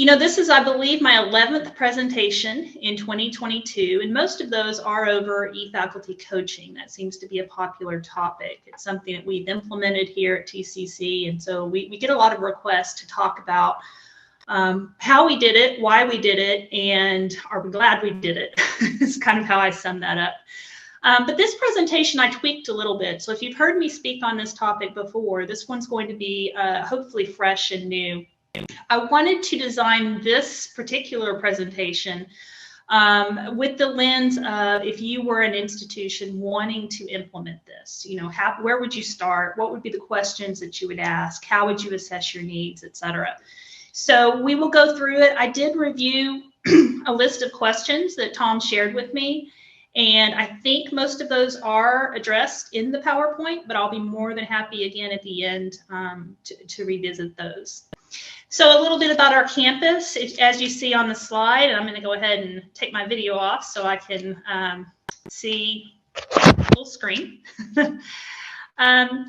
This is, I believe, my 11th presentation in 2022, and most of those are over e-faculty coaching. That seems to be a popular topic. It's something that we've implemented here at TCC, and so we get a lot of requests to talk about how we did it, why we did it, and are we glad we did it? It's kind of how I sum that up. But this presentation I tweaked a little bit. So if you've heard me speak on this topic before, this one's going to be hopefully fresh and new. I wanted to design this particular presentation with the lens of if you were an institution wanting to implement this, where would you start? What would be the questions that you would ask? How would you assess your needs, etc.? So we will go through it. I did review a list of questions that Tom shared with me, and I think most of those are addressed in the PowerPoint, but I'll be more than happy again at the end to revisit those. So a little bit about our campus, as you see on the slide, and I'm going to go ahead and take my video off so I can see full screen. Tarrant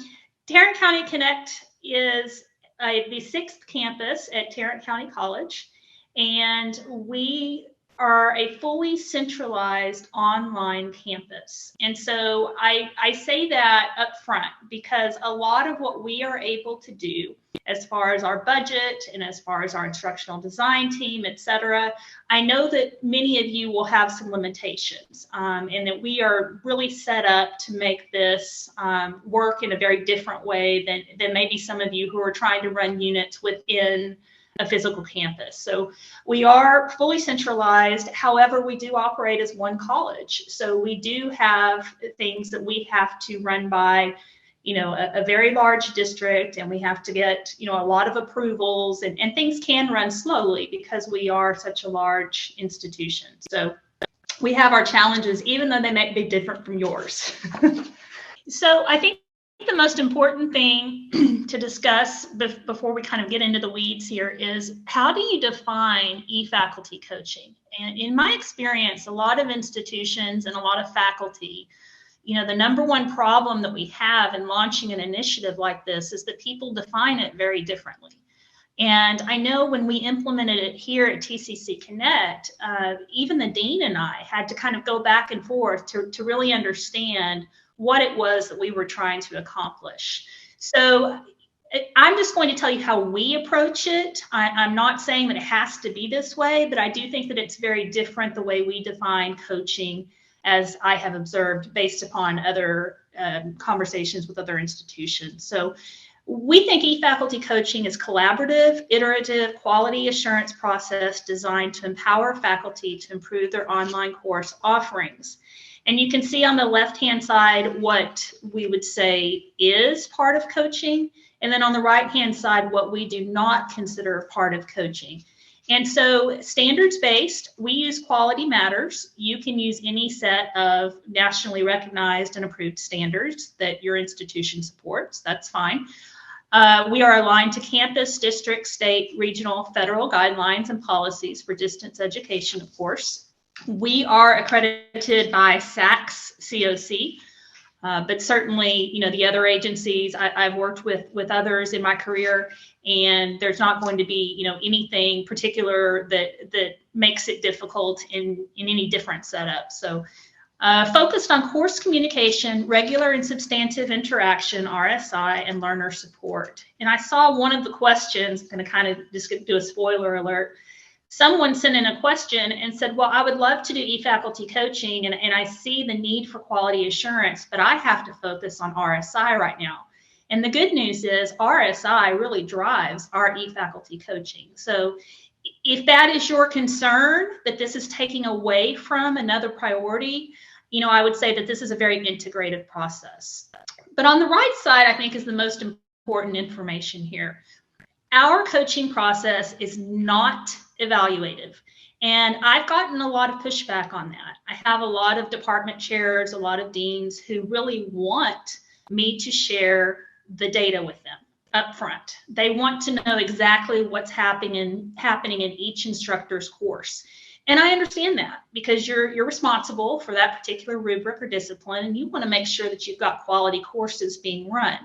County Connect is the 6th campus at Tarrant County College, and we are a fully centralized online campus. And so I say that up front because a lot of what we are able to do as far as our budget and as far as our instructional design team, etc., I know that many of you will have some limitations and that we are really set up to make this work in a very different way than maybe some of you who are trying to run units within a physical campus. So we are fully centralized. However, we do operate as one college. So we do have things that we have to run by, a very large district, and we have to get, a lot of approvals, and things can run slowly because we are such a large institution. So we have our challenges, even though they may be different from yours. So I think the most important thing to discuss before we kind of get into the weeds here is how do you define e-faculty coaching? And in my experience, a lot of institutions and a lot of faculty, the number one problem that we have in launching an initiative like this is that people define it very differently. And I know when we implemented it here at TCC Connect, even the dean and I had to kind of go back and forth to really understand what it was that we were trying to accomplish. So I'm just going to tell you how we approach it. I'm not saying that it has to be this way, but I do think that it's very different the way we define coaching, as I have observed based upon other conversations with other institutions. So we think e-faculty coaching is collaborative, iterative, quality assurance process designed to empower faculty to improve their online course offerings. And you can see on the left-hand side what we would say is part of coaching, and then on the right-hand side what we do not consider part of coaching. And so standards-based, we use Quality Matters. You can use any set of nationally recognized and approved standards that your institution supports. That's fine. We are aligned to campus, district, state, regional, federal guidelines and policies for distance education, of course. We are accredited by SACS COC, but certainly, the other agencies, I've worked with others in my career, and there's not going to be, anything particular that makes it difficult in any different setup. So focused on course communication, regular and substantive interaction, RSI, and learner support. And I saw one of the questions, I'm going to kind of just do a spoiler alert. Someone sent in a question and said, well, I would love to do e-faculty coaching, and I see the need for quality assurance, but I have to focus on RSI right now. And the good news is RSI really drives our e-faculty coaching. So if that is your concern, that this is taking away from another priority, I would say that this is a very integrated process. But on the right side, I think, is the most important information here. Our coaching process is not evaluative. And I've gotten a lot of pushback on that. I have a lot of department chairs, a lot of deans who really want me to share the data with them up front. They want to know exactly what's happening in each instructor's course. And I understand that because you're responsible for that particular rubric or discipline, and you want to make sure that you've got quality courses being run.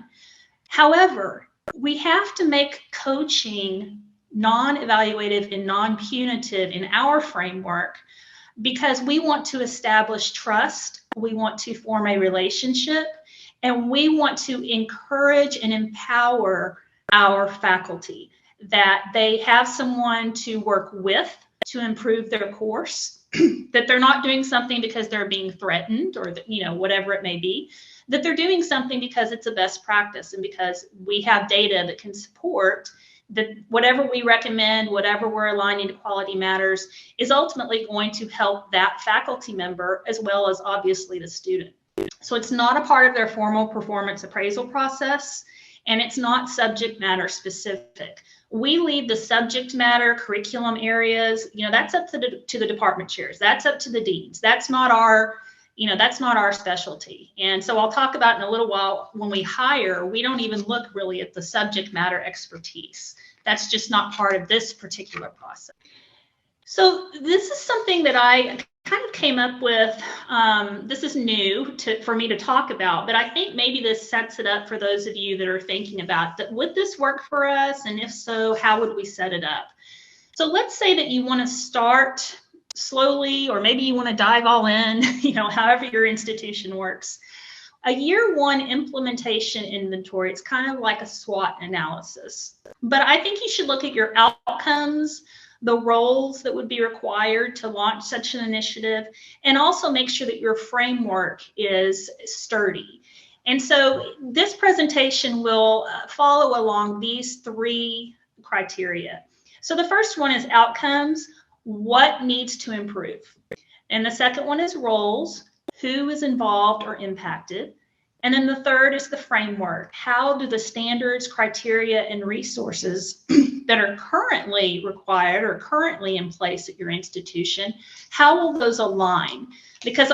However, we have to make coaching non-evaluative and non-punitive in our framework, because we want to establish trust, we want to form a relationship, and we want to encourage and empower our faculty, that they have someone to work with to improve their course, that they're not doing something because they're being threatened or, whatever it may be, that they're doing something because it's a best practice and because we have data that can support that whatever we recommend, whatever we're aligning to quality matters, is ultimately going to help that faculty member as well as obviously the student. So it's not a part of their formal performance appraisal process, and it's not subject matter specific. We leave the subject matter curriculum areas, that's up to the department chairs. That's up to the deans. That's not our specialty. And so I'll talk about in a little while, when we hire, we don't even look really at the subject matter expertise. That's just not part of this particular process. So this is something that I kind of came up with. This is new for me to talk about, but I think maybe this sets it up for those of you that are thinking about that. Would this work for us? And if so, how would we set it up? So let's say that you want to start slowly, or maybe you want to dive all in, however your institution works. A year one implementation inventory, it's kind of like a SWOT analysis. But I think you should look at your outcomes, the roles that would be required to launch such an initiative, and also make sure that your framework is sturdy. And so this presentation will follow along these three criteria. So the first one is outcomes. What needs to improve? And the second one is roles, who is involved or impacted. And then the third is the framework. How do the standards, criteria, and resources that are currently required or currently in place at your institution, how will those align? Because,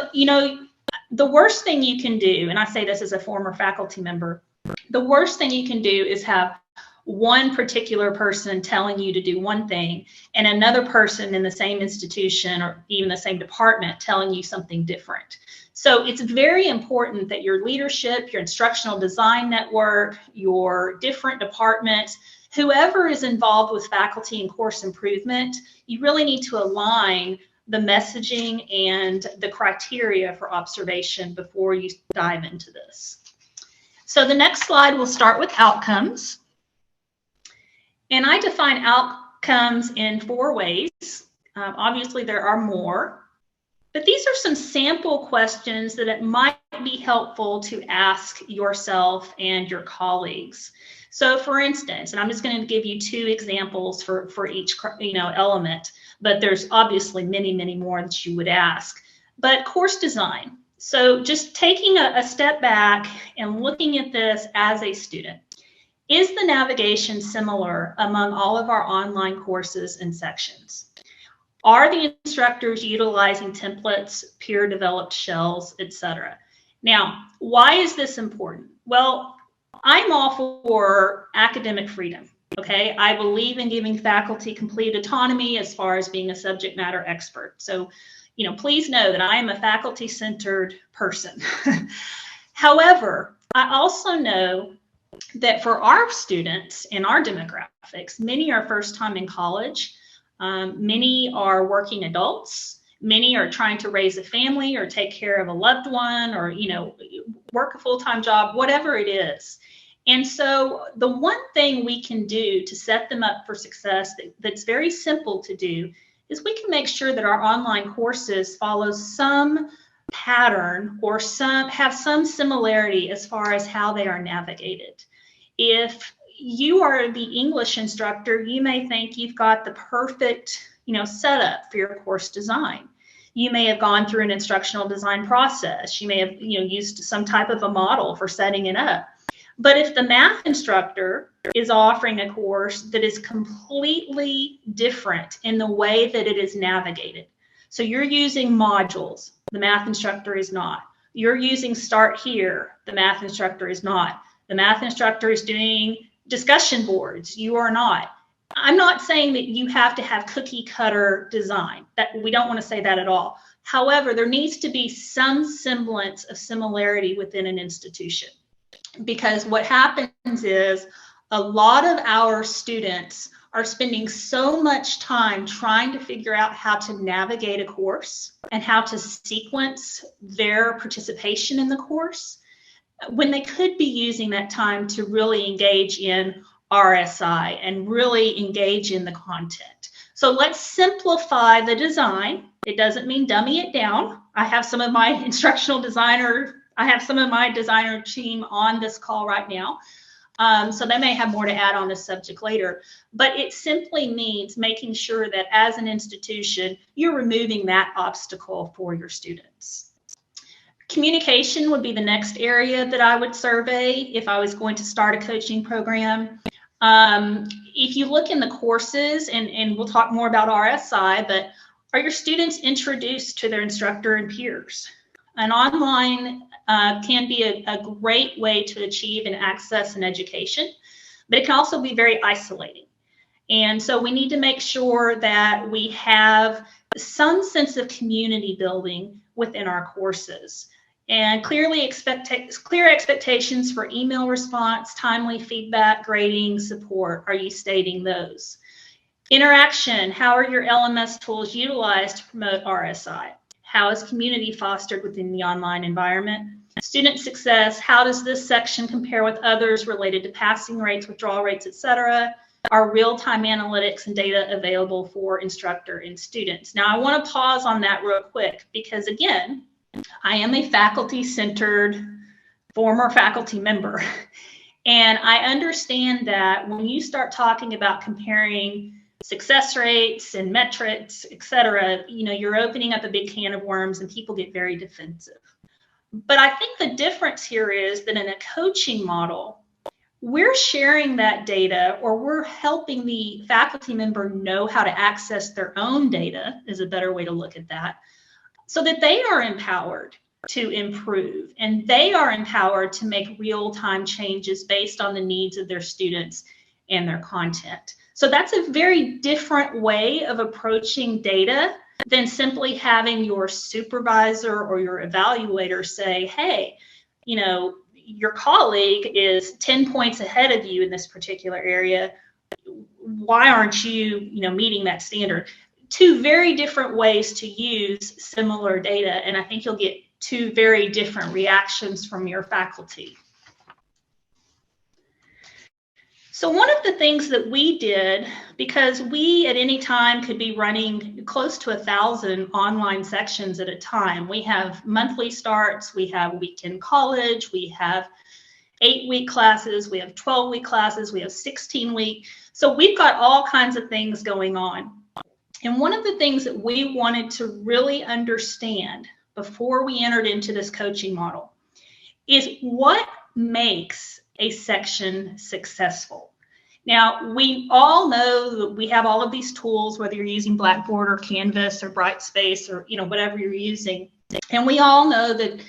the worst thing you can do, and I say this as a former faculty member, the worst thing you can do is have one particular person telling you to do one thing and another person in the same institution or even the same department telling you something different. So it's very important that your leadership, your instructional design network, your different departments, whoever is involved with faculty and course improvement, you really need to align the messaging and the criteria for observation before you dive into this. So the next slide will start with outcomes. And I define outcomes in 4 ways. Obviously, there are more, but these are some sample questions that it might be helpful to ask yourself and your colleagues. So for instance, and I'm just going to give you 2 examples for each element, but there's obviously many, many more that you would ask. But course design. So just taking a step back and looking at this as a student. Is the navigation similar among all of our online courses and sections? Are the instructors utilizing templates, peer-developed shells, etc.? Now, why is this important? Well, I'm all for academic freedom, okay? I believe in giving faculty complete autonomy as far as being a subject matter expert. So, please know that I am a faculty-centered person. However, I also know that for our students in our demographics, many are first time in college, many are working adults, many are trying to raise a family or take care of a loved one or, work a full-time job, whatever it is. And so the one thing we can do to set them up for success that's very simple to do is we can make sure that our online courses follow some pattern or have some similarity as far as how they are navigated. If you are the English instructor, you may think you've got the perfect, setup for your course design. You may have gone through an instructional design process. You may have, used some type of a model for setting it up. But if the math instructor is offering a course that is completely different in the way that it is navigated, so you're using modules, the math instructor is not. You're using Start Here, the math instructor is not. The math instructor is doing discussion boards, you are not. I'm not saying that you have to have cookie cutter design. That we don't want to say that at all. However, there needs to be some semblance of similarity within an institution. Because what happens is a lot of our students are spending so much time trying to figure out how to navigate a course and how to sequence their participation in the course, when they could be using that time to really engage in RSI and really engage in the content. So let's simplify the design. It doesn't mean dummy it down. I have some of my designer team on this call right now. So they may have more to add on this subject later, but it simply means making sure that as an institution, you're removing that obstacle for your students. Communication would be the next area that I would survey if I was going to start a coaching program. If you look in the courses, and we'll talk more about RSI, but are your students introduced to their instructor and peers? An online can be a great way to achieve and access an education, but it can also be very isolating. And so we need to make sure that we have some sense of community building within our courses. And clear expectations for email response, timely feedback, grading, support. Are you stating those? Interaction, how are your LMS tools utilized to promote RSI? How is community fostered within the online environment? Student success, how does this section compare with others related to passing rates, withdrawal rates, etc.? Are real-time analytics and data available for instructor and students? Now, I want to pause on that real quick because, again, I am a faculty-centered former faculty member. And I understand that when you start talking about comparing success rates and metrics, et cetera, you're opening up a big can of worms and people get very defensive. But I think the difference here is that in a coaching model, we're sharing that data, or we're helping the faculty member know how to access their own data, is a better way to look at that, so that they are empowered to improve and they are empowered to make real-time changes based on the needs of their students and their content. So that's a very different way of approaching data than simply having your supervisor or your evaluator say, hey, your colleague is 10 points ahead of you in this particular area. Why aren't you, meeting that standard? Two very different ways to use similar data, and I think you'll get two very different reactions from your faculty. So one of the things that we did, because we at any time could be running close to 1,000 online sections at a time. We have monthly starts, we have weekend college, we have 8-week classes, we have 12-week classes, we have 16-week. So we've got all kinds of things going on. And one of the things that we wanted to really understand before we entered into this coaching model is what makes a section successful. Now, we all know that we have all of these tools, whether you're using Blackboard or Canvas or Brightspace or whatever you're using. And we all know that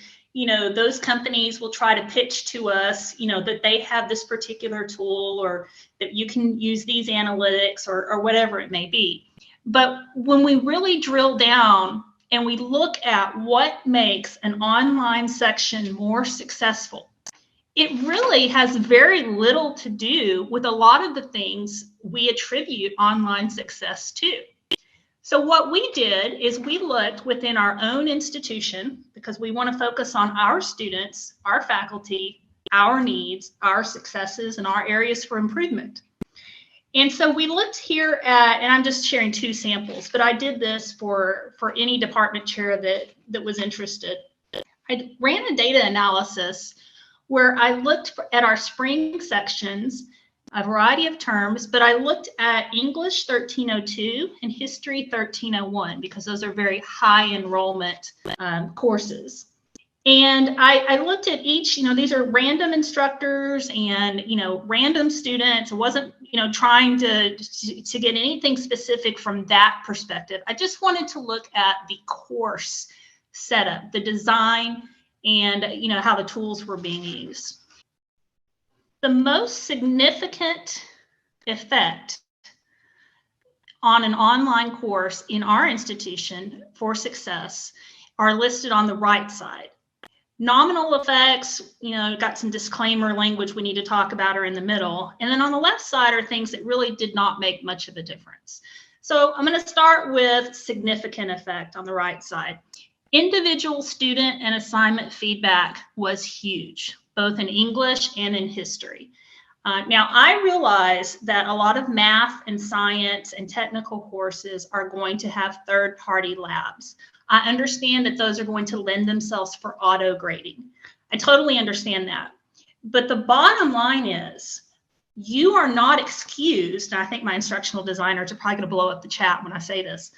those companies will try to pitch to us, that they have this particular tool or that you can use these analytics or whatever it may be. But when we really drill down and we look at what makes an online section more successful, it really has very little to do with a lot of the things we attribute online success to. So what we did is we looked within our own institution, because we want to focus on our students, our faculty, our needs, our successes, and our areas for improvement. And so we looked here at, and I'm just sharing 2 samples, but I did this for any department chair that was interested. I ran a data analysis where I looked at our spring sections, a variety of terms, but I looked at English 1302 and History 1301 because those are very high enrollment courses. And I looked at each, these are random instructors and, random students. I wasn't, trying to get anything specific from that perspective. I just wanted to look at the course setup, the design, and, how the tools were being used. The most significant effect on an online course in our institution for success are listed on the right side. Nominal effects, got some disclaimer language we need to talk about are in the middle. And then on the left side are things that really did not make much of a difference. So I'm going to start with significant effect on the right side. Individual student and assignment feedback was huge, both in English and in history. Now, I realize that a lot of math and science and technical courses are going to have third-party labs. I understand that those are going to lend themselves for auto grading. I totally understand that. But the bottom line is, you are not excused, and I think my instructional designers are probably going to blow up the chat when I say this.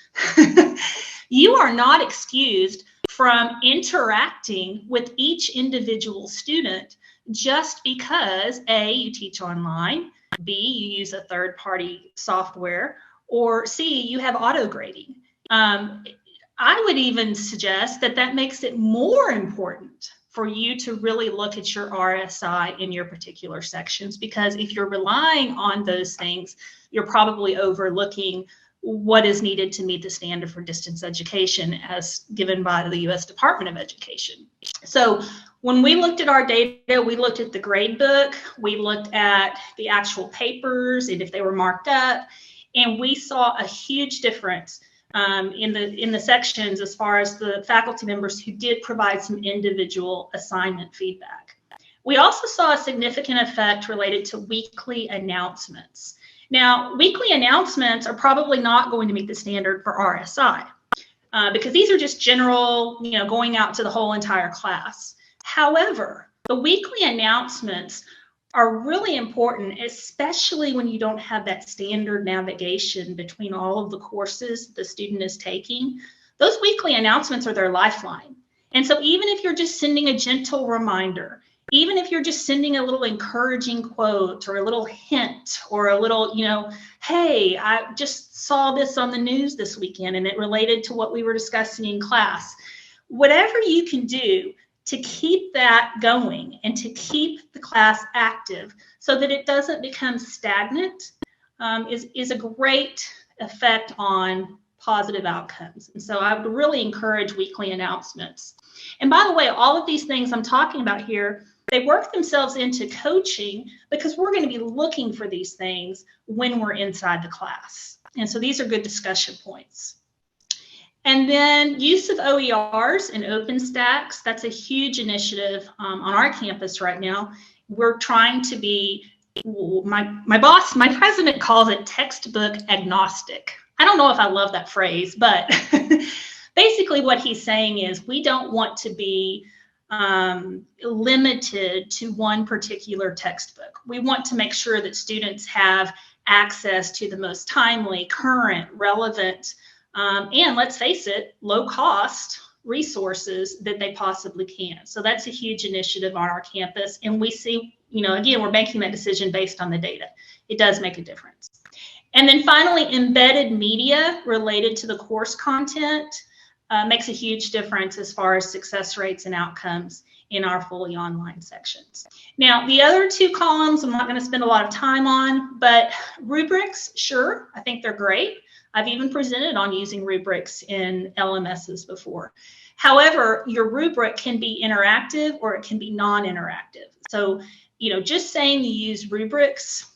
You are not excused from interacting with each individual student just because A, you teach online, B, you use a third-party software, or C, you have auto grading. I would even suggest that that makes it more important for you to really look at your RSI in your particular sections, because if you're relying on those things, you're probably overlooking what is needed to meet the standard for distance education as given by the U.S. Department of Education. So when we looked at our data, we looked at the grade book, we looked at the actual papers and if they were marked up, and we saw a huge difference in the sections as far as the faculty members who did provide some individual assignment feedback. We also saw a significant effect related to weekly announcements. Now, weekly announcements are probably not going to meet the standard for RSI because these are just general, going out to the whole entire class. However, the weekly announcements are really important, especially when you don't have that standard navigation between all of the courses the student is taking. Those weekly announcements are their lifeline. And so even if you're just sending a gentle reminder, even if you're just sending a little encouraging quote or a little hint or a little, hey, I just saw this on the news this weekend and it related to what we were discussing in class, whatever you can do to keep that going and to keep the class active so that it doesn't become stagnant is a great effect on positive outcomes. And so I would really encourage weekly announcements. And by the way, all of these things I'm talking about here, they work themselves into coaching because we're going to be looking for these things when we're inside the class. And so these are good discussion points. And then use of OERs and OpenStacks, that's a huge initiative on our campus right now. We're trying to be, my president calls it textbook agnostic. I don't know if I love that phrase, but basically what he's saying is we don't want to be limited to one particular textbook. We want to make sure that students have access to the most timely, current, relevant, and let's face it, low cost resources that they possibly can. So that's a huge initiative on our campus. And we see, again, we're making that decision based on the data. It does make a difference. And then finally, embedded media related to the course content makes a huge difference as far as success rates and outcomes in our fully online sections. Now, the other two columns, I'm not going to spend a lot of time on, but rubrics, sure, I think they're great. I've even presented on using rubrics in LMSs before. However, your rubric can be interactive or it can be non-interactive. So, just saying you use rubrics,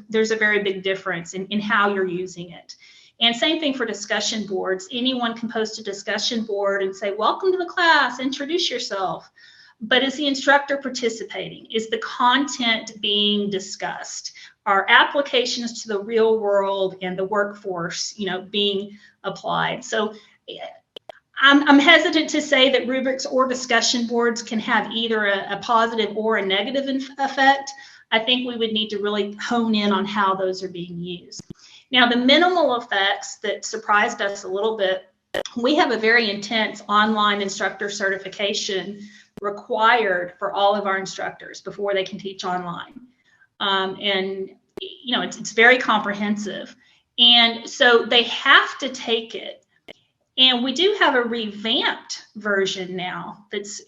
there's a very big difference in how you're using it. And same thing for discussion boards. Anyone can post a discussion board and say, welcome to the class, introduce yourself. But is the instructor participating? Is the content being discussed? Are applications to the real world and the workforce, being applied? So I'm hesitant to say that rubrics or discussion boards can have either a positive or a negative effect. I think we would need to really hone in on how those are being used. Now, the minimal effects that surprised us a little bit, we have a very intense online instructor certification required for all of our instructors before they can teach online. And, it's very comprehensive. And so they have to take it. And we do have a revamped version now that's,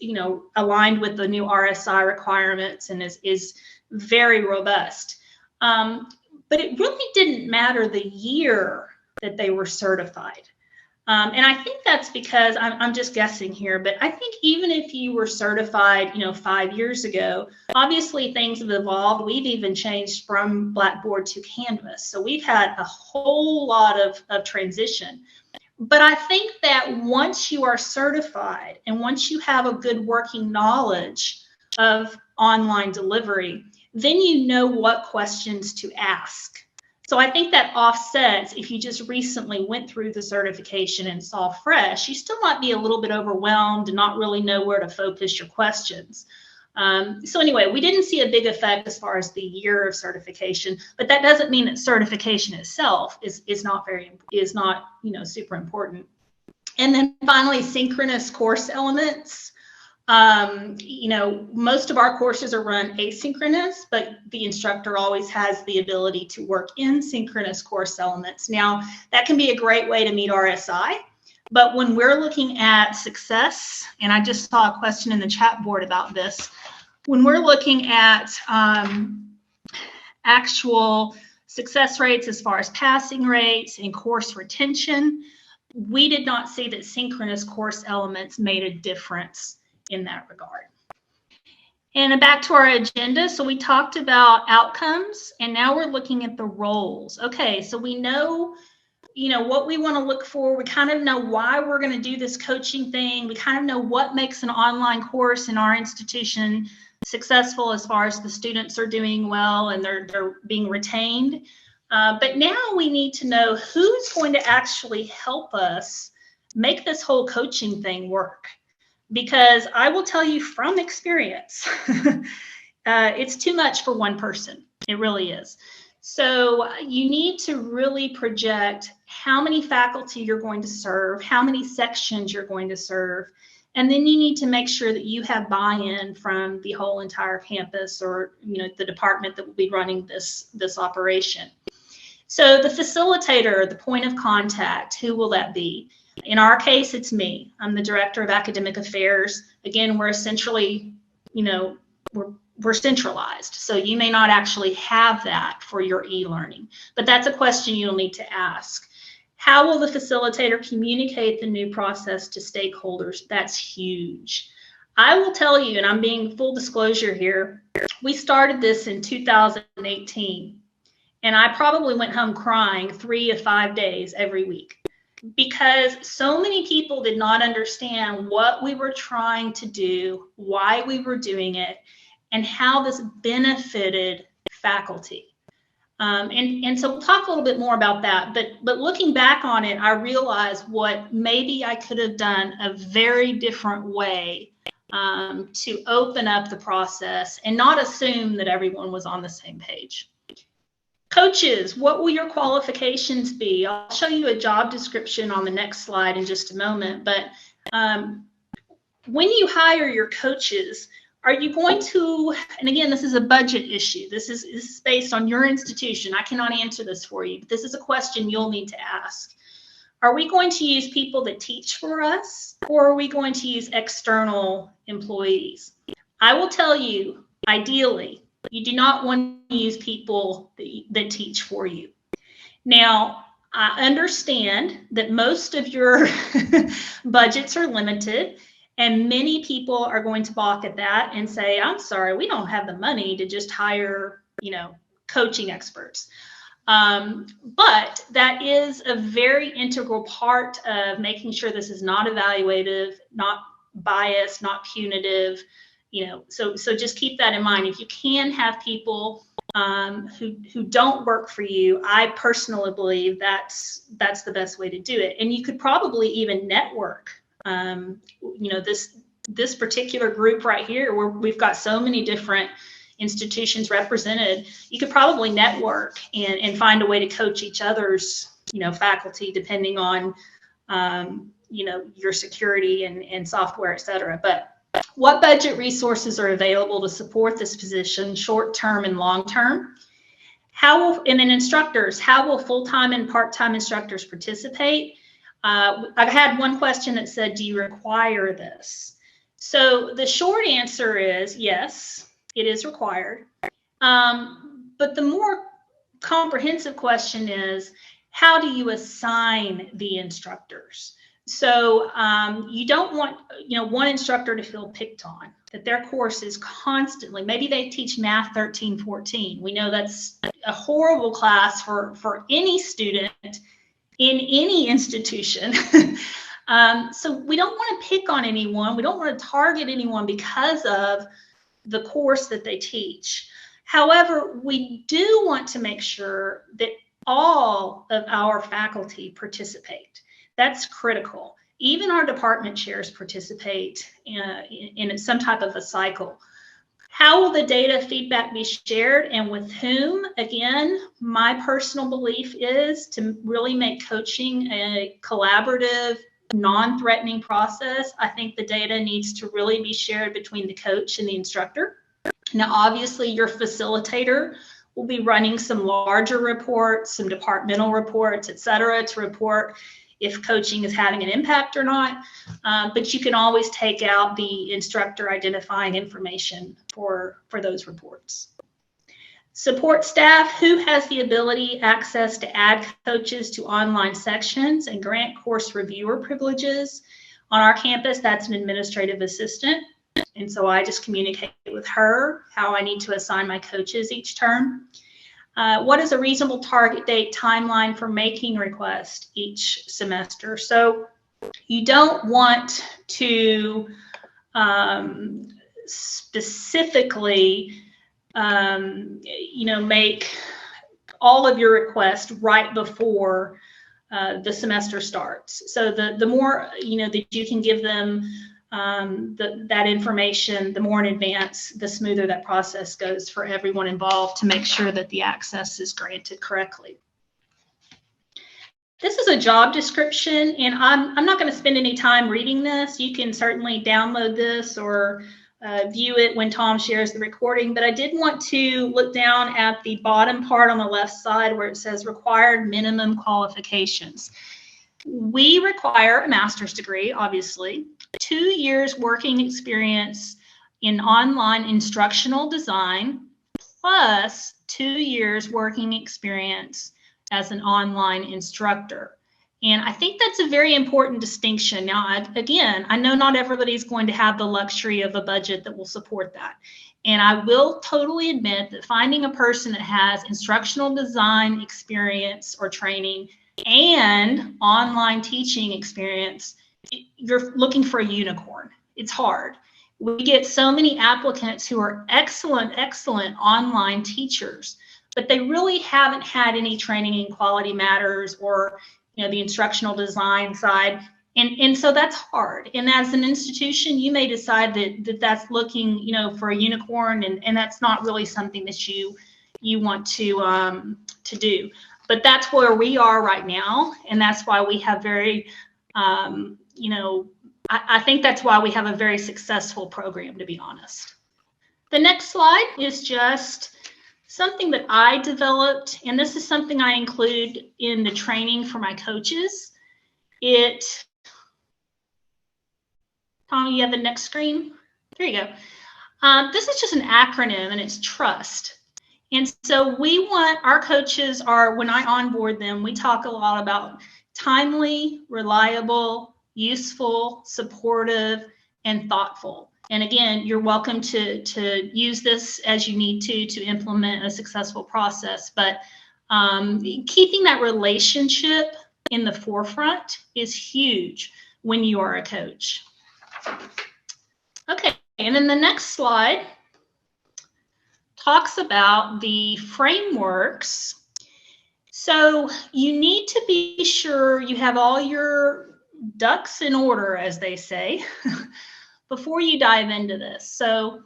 aligned with the new RSI requirements and is very robust. But it really didn't matter the year that they were certified. And I think that's because I'm just guessing here, but I think even if you were certified, 5 years ago, obviously things have evolved. We've even changed from Blackboard to Canvas. So we've had a whole lot of transition. But I think that once you are certified and once you have a good working knowledge of online delivery, then you know what questions to ask. So I think that offsets if you just recently went through the certification and saw fresh, you still might be a little bit overwhelmed and not really know where to focus your questions. So anyway, we didn't see a big effect as far as the year of certification, but that doesn't mean that certification itself is not super important. And then finally, synchronous course elements. Most of our courses are run asynchronous, but the instructor always has the ability to work in synchronous course elements. Now, that can be a great way to meet RSI, but when we're looking at success, and I just saw a question in the chat board about this, when we're looking at actual success rates as far as passing rates and course retention, we did not see that synchronous course elements made a difference in that regard. And back to our agenda. So we talked about outcomes, and now we're looking at the roles. Okay, so we know, what we want to look for. We kind of know why we're going to do this coaching thing. We kind of know what makes an online course in our institution successful as far as the students are doing well and they're being retained. But now we need to know who's going to actually help us make this whole coaching thing work. Because I will tell you from experience, it's too much for one person. It really is. So you need to really project how many faculty you're going to serve, how many sections you're going to serve, and then you need to make sure that you have buy-in from the whole entire campus or the department that will be running this operation. So the facilitator, the point of contact, who will that be? In our case, it's me. I'm the Director of Academic Affairs. Again, we're essentially, we're centralized. So you may not actually have that for your e-learning, but that's a question you'll need to ask. How will the facilitator communicate the new process to stakeholders? That's huge. I will tell you, and I'm being full disclosure here, we started this in 2018, and I probably went home crying 3 to 5 days every week, because so many people did not understand what we were trying to do, why we were doing it, and how this benefited faculty. And so we'll talk a little bit more about that, but looking back on it, I realized what maybe I could have done a very different way to open up the process and not assume that everyone was on the same page. Coaches, what will your qualifications be? I'll show you a job description on the next slide in just a moment, but when you hire your coaches, are you going to, and again, this is a budget issue. This is based on your institution. I cannot answer this for you, but this is a question you'll need to ask. Are we going to use people that teach for us, or are we going to use external employees? I will tell you, ideally, you do not want to use people that teach for you. Now, I understand that most of your budgets are limited, and many people are going to balk at that and say, I'm sorry, we don't have the money to just hire, coaching experts. But that is a very integral part of making sure this is not evaluative, not biased, not punitive. So just keep that in mind. If you can have people who don't work for you, I personally believe that's the best way to do it. And you could probably even network. This particular group right here, where we've got so many different institutions represented, you could probably network and find a way to coach each other's, faculty, depending on, your security and software, et cetera. But what budget resources are available to support this position, short-term and long-term? And then instructors, how will full-time and part-time instructors participate? I've had one question that said, do you require this? So the short answer is yes, it is required. But the more comprehensive question is, how do you assign the instructors? So you don't want, one instructor to feel picked on, that their course is constantly, maybe they teach math 13, 14. We know that's a horrible class for any student in any institution. So we don't want to pick on anyone. We don't want to target anyone because of the course that they teach. However, we do want to make sure that all of our faculty participate. That's critical. Even our department chairs participate in some type of a cycle. How will the data feedback be shared and with whom? Again, my personal belief is to really make coaching a collaborative, non-threatening process. I think the data needs to really be shared between the coach and the instructor. Now, obviously, your facilitator will be running some larger reports, some departmental reports, et cetera, to report if coaching is having an impact or not. But you can always take out the instructor identifying information for those reports. Support staff, who has the ability, access to add coaches to online sections and grant course reviewer privileges. On our campus, that's an administrative assistant. And so I just communicate with her how I need to assign my coaches each term. What is a reasonable target date timeline for making requests each semester? So you don't want to specifically, make all of your requests right before the semester starts. So the more, that you can give them that information, the more in advance, the smoother that process goes for everyone involved to make sure that the access is granted correctly. This is a job description, and I'm not going to spend any time reading this. You can certainly download this or view it when Tom shares the recording, but I did want to look down at the bottom part on the left side where it says required minimum qualifications. We require a master's degree, obviously, 2 years working experience in online instructional design, plus 2 years working experience as an online instructor. And I think that's a very important distinction. Now, I know not everybody's going to have the luxury of a budget that will support that. And I will totally admit that finding a person that has instructional design experience or training and online teaching experience, you're looking for a unicorn. It's hard. We get so many applicants who are excellent online teachers, but they really haven't had any training in quality matters or the instructional design side. And so that's hard. And as an institution, you may decide that that's looking, for a unicorn, and that's not really something that you want to do. But that's where we are right now, and that's why we have very, I think that's why we have a very successful program, to be honest. The next slide is just something that I developed, and this is something I include in the training for my coaches. Tom, you have the next screen? There you go. This is just an acronym, and it's TRUST. And so we want our coaches when I onboard them, we talk a lot about timely, reliable, useful, supportive, and thoughtful. And again, you're welcome to use this as you need to implement a successful process. But keeping that relationship in the forefront is huge when you are a coach. Okay, and then the next slide talks about the frameworks. So you need to be sure you have all your ducks in order, as they say, before you dive into this. So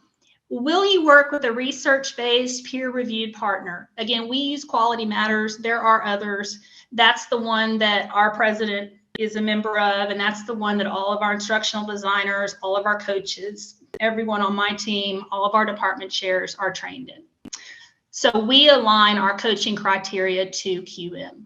will you work with a research-based, peer-reviewed partner? Again, we use Quality Matters. There are others. That's the one that our president is a member of, and that's the one that all of our instructional designers, all of our coaches, everyone on my team, all of our department chairs are trained in. So we align our coaching criteria to QM.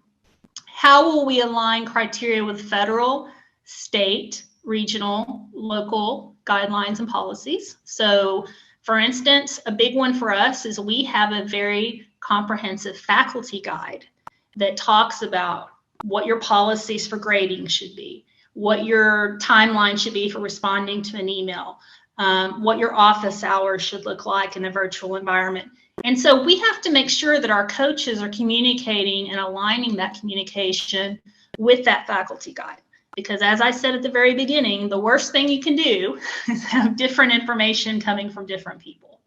How will we align criteria with federal, state, regional, local guidelines and policies? So for instance, a big one for us is we have a very comprehensive faculty guide that talks about what your policies for grading should be, what your timeline should be for responding to an email, what your office hours should look like in a virtual environment. And so we have to make sure that our coaches are communicating and aligning that communication with that faculty guide. Because as I said at the very beginning, the worst thing you can do is have different information coming from different people.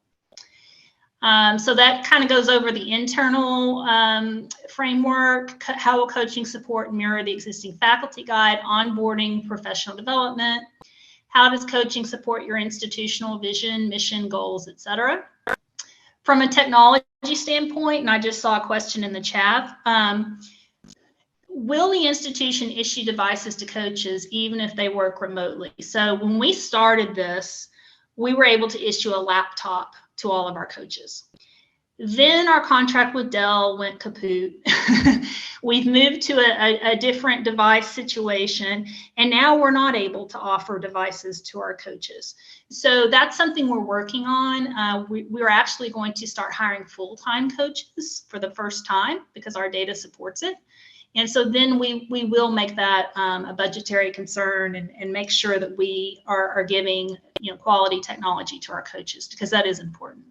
So that kind of goes over the internal framework, how will coaching support mirror the existing faculty guide, onboarding, professional development, how does coaching support your institutional vision, mission, goals, etc. From a technology standpoint, and I just saw a question in the chat, will the institution issue devices to coaches even if they work remotely? So when we started this, we were able to issue a laptop to all of our coaches. Then our contract with Dell went kaput. We've moved to a different device situation, and now we're not able to offer devices to our coaches. So that's something we're working on. We're actually going to start hiring full-time coaches for the first time because our data supports it. And so then we will make that a budgetary concern and make sure that we are giving quality technology to our coaches, because that is important.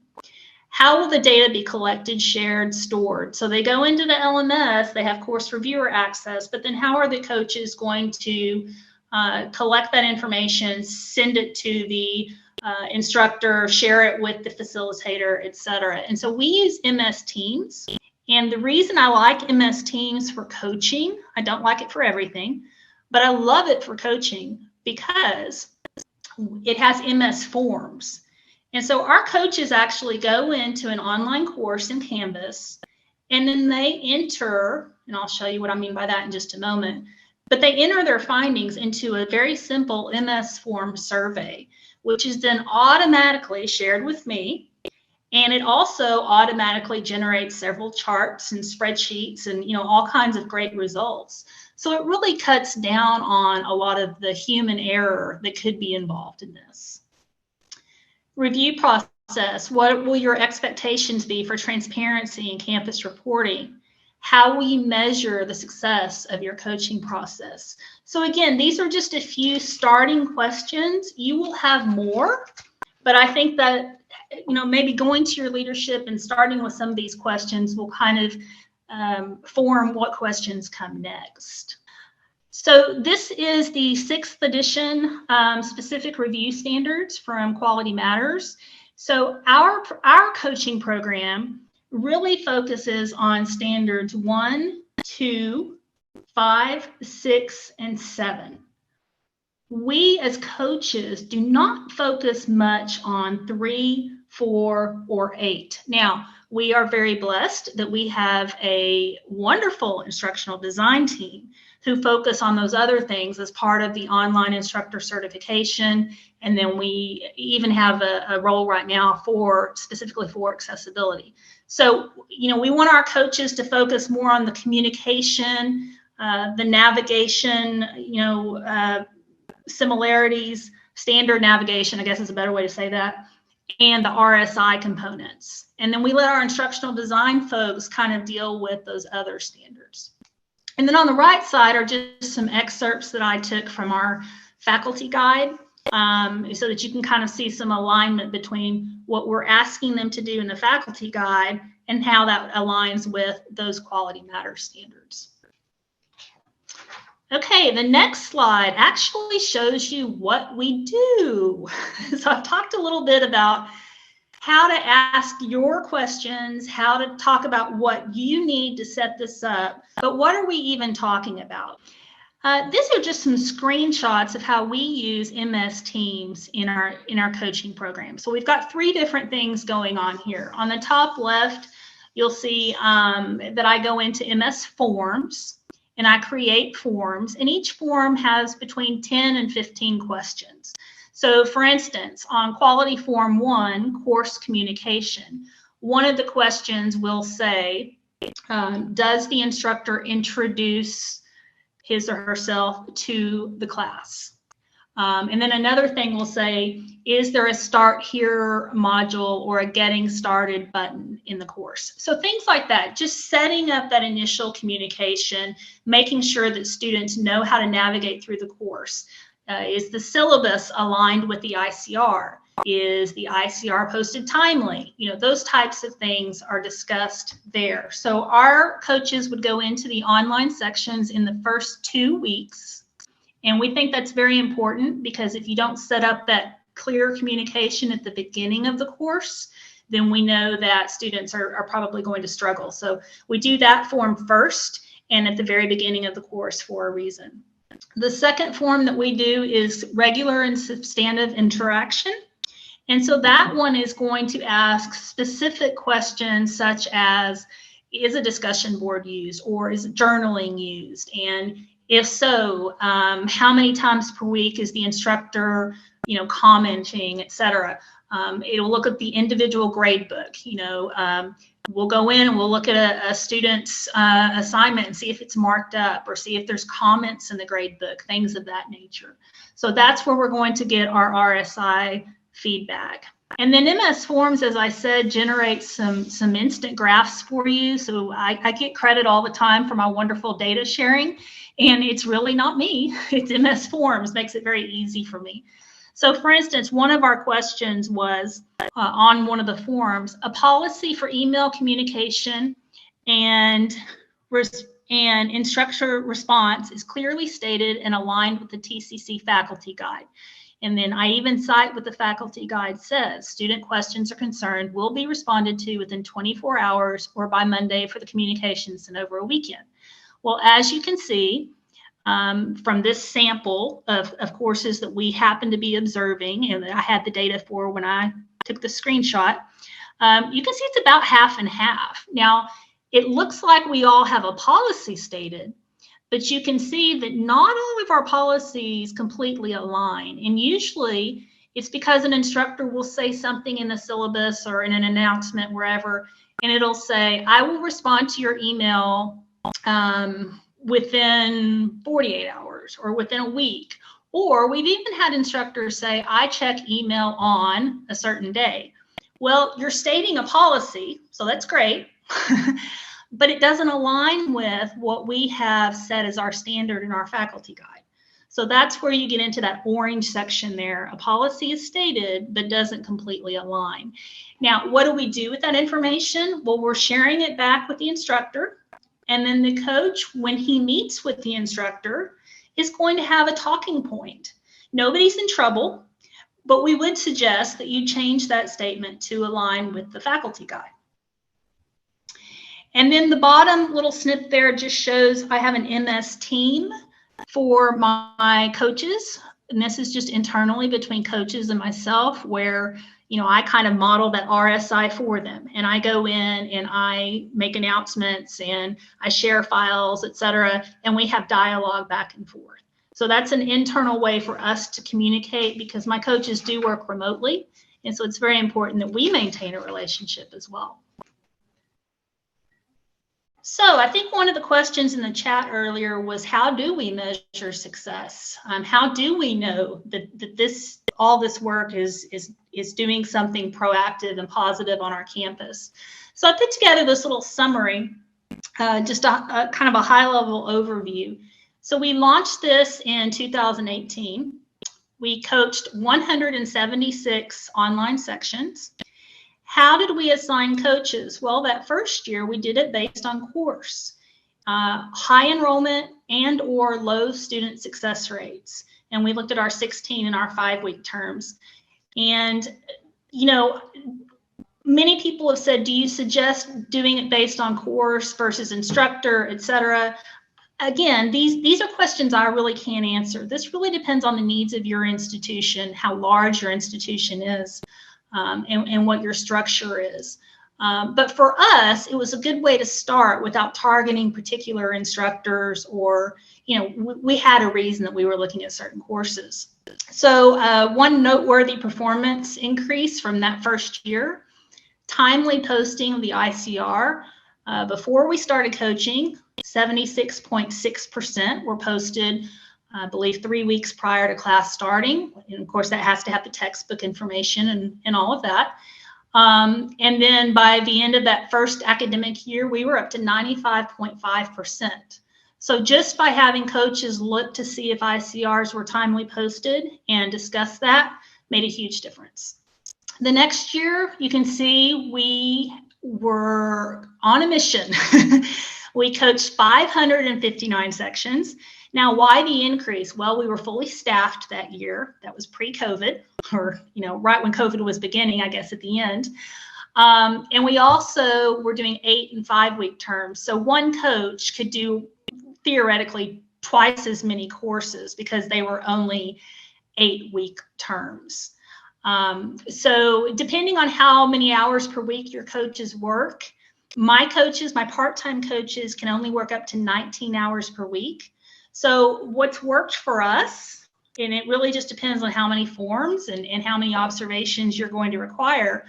How will the data be collected, shared, stored? So they go into the LMS, they have course reviewer access, but then how are the coaches going to collect that information, send it to the instructor, share it with the facilitator, etc.? And so we use MS Teams. And the reason I like MS Teams for coaching, I don't like it for everything, but I love it for coaching because it has MS Forms. And so our coaches actually go into an online course in Canvas, and then they enter, and I'll show you what I mean by that in just a moment, but they enter their findings into a very simple MS Form survey, which is then automatically shared with me. And it also automatically generates several charts and spreadsheets and all kinds of great results. So it really cuts down on a lot of the human error that could be involved in this. Review process. What will your expectations be for transparency and campus reporting? How will you measure the success of your coaching process? So again, these are just a few starting questions. You will have more, but I think that maybe going to your leadership and starting with some of these questions will kind of form what questions come next. So this is the 6th edition specific review standards from Quality Matters. So our coaching program really focuses on standards 1, 2, 5, 6, and 7. We as coaches do not focus much on 3, 4, or 8. Now, we are very blessed that we have a wonderful instructional design team who focus on those other things as part of the online instructor certification. And then we even have a role right now specifically for accessibility. So, we want our coaches to focus more on the communication, the navigation, similarities, standard navigation, I guess is a better way to say that, and the RSI components. And then we let our instructional design folks kind of deal with those other standards. And then on the right side are just some excerpts that I took from our faculty guide so that you can kind of see some alignment between what we're asking them to do in the faculty guide and how that aligns with those Quality Matters standards. Okay, the next slide actually shows you what we do. So I've talked a little bit about how to ask your questions, how to talk about what you need to set this up, but what are we even talking about? These are just some screenshots of how we use MS Teams in our coaching program. So we've got 3 different things going on here. On the top left, you'll see that I go into MS Forms and I create forms, and each form has between 10 and 15 questions. So for instance, on quality form 1, course communication, one of the questions will say, does the instructor introduce his or herself to the class? And then another thing we'll say, is there a start here module or a getting started button in the course? So things like that, just setting up that initial communication, making sure that students know how to navigate through the course. Is the syllabus aligned with the ICR? Is the ICR posted timely? You know, those types of things are discussed there. So our coaches would go into the online sections in the first 2 weeks. And we think that's very important, because if you don't set up that clear communication at the beginning of the course, then we know that students are probably going to struggle. So we do that form first and at the very beginning of the course for a reason. The second form that we do is regular and substantive interaction. And so that one is going to ask specific questions such as, is a discussion board used, or is journaling used? And if so, how many times per week is the instructor, commenting, etc. It'll look at the individual grade book. We'll go in and we'll look at a student's assignment and see if it's marked up, or see if there's comments in the grade book, things of that nature. So that's where we're going to get our RSI feedback. And then MS Forms, as I said, generates some instant graphs for you. So I get credit all the time for my wonderful data sharing, and it's really not me. It's MS Forms, makes it very easy for me. So for instance, one of our questions was on one of the forms, a policy for email communication and instructor response is clearly stated and aligned with the TCC faculty guide. And then I even cite what the faculty guide says. Student questions or concerns will be responded to within 24 hours or by Monday for the communications and over a weekend. Well, as you can see, from this sample of courses that we happen to be observing and that I had the data for when I took the screenshot, you can see it's about half and half. Now, it looks like we all have a policy stated, but you can see that not all of our policies completely align. And usually it's because an instructor will say something in the syllabus or in an announcement, wherever, and it'll say, I will respond to your email within 48 hours or within a week. Or we've even had instructors say, I check email on a certain day. Well, you're stating a policy, so that's great, but it doesn't align with what we have set as our standard in our faculty guide. So that's where you get into that orange section there. A policy is stated, but doesn't completely align. Now, what do we do with that information? Well, we're sharing it back with the instructor. And then the coach, when he meets with the instructor, is going to have a talking point. Nobody's in trouble, but we would suggest that you change that statement to align with the faculty guide. And then the bottom little snip there just shows I have an MS team for my coaches. And this is just internally between coaches and myself, where I kind of model that RSI for them, and I go in and I make announcements and I share files, etc., and we have dialogue back and forth. So that's an internal way for us to communicate, because my coaches do work remotely, and so it's very important that we maintain a relationship as well. So I think one of the questions in the chat earlier was, how do we measure success? How do we know that all this work is doing something proactive and positive on our campus? So I put together this little summary, just a kind of a high-level overview. So we launched this in 2018. We coached 176 online sections. How did we assign coaches? Well, that first year we did it based on course, high enrollment and or low student success rates. And we looked at our 16 and our 5-week terms. And, many people have said, do you suggest doing it based on course versus instructor, etc.? Again, these are questions I really can't answer. This really depends on the needs of your institution, how large your institution is. And what your structure is. But for us, it was a good way to start without targeting particular instructors, or, we had a reason that we were looking at certain courses. So one noteworthy performance increase from that first year, timely posting of the ICR. Before we started coaching, 76.6% were posted I believe 3 weeks prior to class starting. And of course, that has to have the textbook information and all of that. And then by the end of that first academic year, we were up to 95.5%. So just by having coaches look to see if ICRs were timely posted and discuss that made a huge difference. The next year, you can see we were on a mission. We coached 559 sections. Now, why the increase? Well, we were fully staffed that year. That was pre-COVID, or right when COVID was beginning, I guess, at the end. And we also were doing 8 and 5 week terms. So one coach could do theoretically twice as many courses because they were only 8-week terms. So depending on how many hours per week your coaches work, my part-time coaches can only work up to 19 hours per week. So what's worked for us, and it really just depends on how many forms and how many observations you're going to require.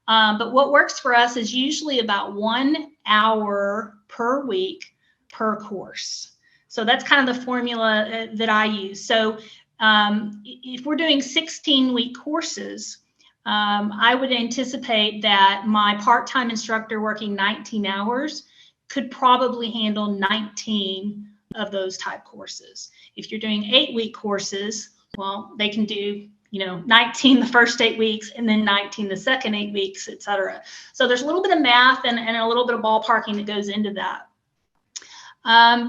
But what works for us is usually about 1 hour per week per course. So that's kind of the formula that I use. So if we're doing 16-week courses, I would anticipate that my part-time instructor working 19 hours could probably handle 19 of those type courses. If you're doing 8-week courses, well, they can do 19 the first 8 weeks and then 19 the second 8 weeks, et cetera. So there's a little bit of math and a little bit of ballparking that goes into that.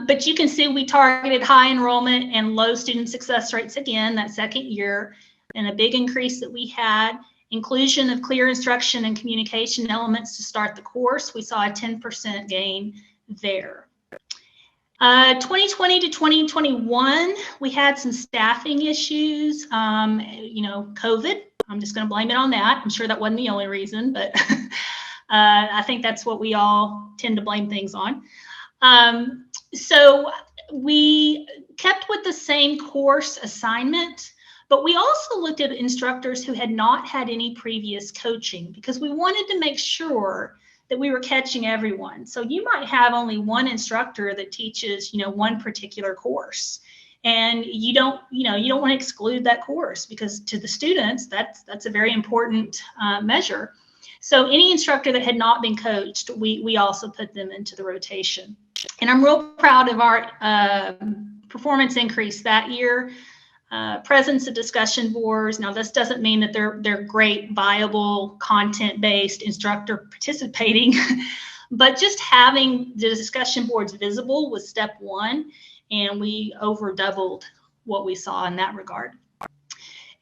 But you can see we targeted high enrollment and low student success rates again that second year, and a big increase that we had. Inclusion of clear instruction and communication elements to start the course. We saw a 10% gain there. 2020 to 2021, we had some staffing issues. COVID, I'm just going to blame it on that. I'm sure that wasn't the only reason, but I think that's what we all tend to blame things on. So we kept with the same course assignment, but we also looked at instructors who had not had any previous coaching because we wanted to make sure that we were catching everyone. So you might have only one instructor that teaches, one particular course, and you don't want to exclude that course because to the students, that's a very important measure. So any instructor that had not been coached, we also put them into the rotation. And I'm real proud of our performance increase that year. Presence of discussion boards. Now, this doesn't mean that they're great, viable, content-based instructor participating, but just having the discussion boards visible was step one, and we over doubled what we saw in that regard.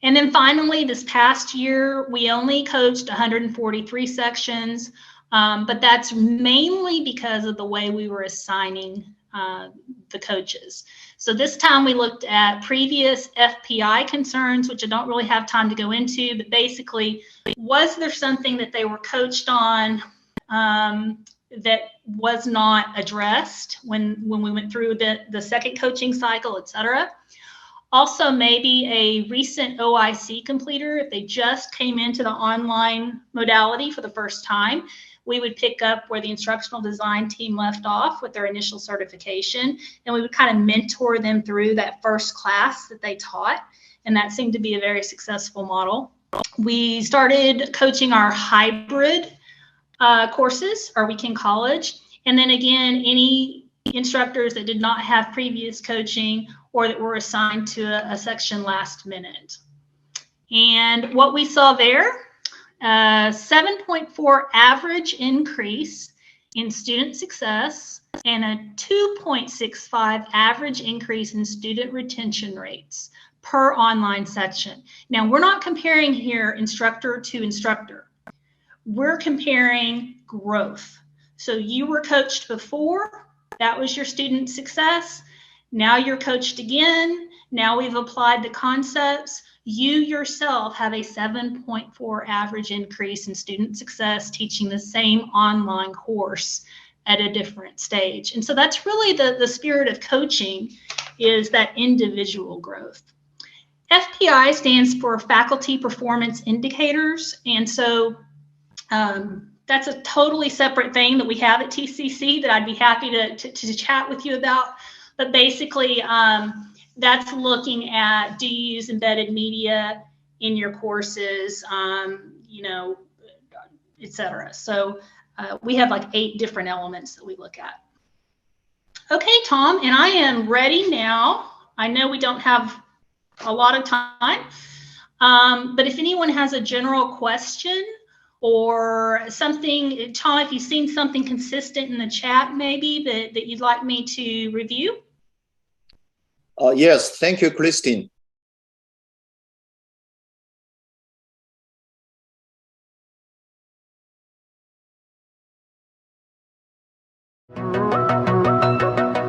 And then finally, this past year, we only coached 143 sections, but that's mainly because of the way we were assigning the coaches. So this time we looked at previous FPI concerns, which I don't really have time to go into, but basically, was there something that they were coached on that was not addressed when we went through the second coaching cycle, et cetera? Also, maybe a recent OIC completer, if they just came into the online modality for the first time, we would pick up where the instructional design team left off with their initial certification, and we would kind of mentor them through that first class that they taught, and that seemed to be a very successful model. We started coaching our hybrid courses, our weekend college, and then again, any instructors that did not have previous coaching or that were assigned to a section last minute. And what we saw there, 7.4 average increase in student success and a 2.65 average increase in student retention rates per online section. Now, we're not comparing here instructor to instructor. We're comparing growth. So you were coached before, that was your student success. Now you're coached again. Now we've applied the concepts. You yourself have a 7.4 average increase in student success teaching the same online course at a different stage. And so that's really the spirit of coaching, is that individual growth. FPI stands for Faculty Performance Indicators. And so that's a totally separate thing that we have at TCC that I'd be happy to chat with you about. But basically, that's looking at, do you use embedded media in your courses, you know, et cetera. So we have like 8 different elements that we look at. Okay, Tom, and I am ready now. I know we don't have a lot of time, but if anyone has a general question or something, Tom, if you've seen something consistent in the chat maybe that you'd like me to review. Yes, thank you, Kristen.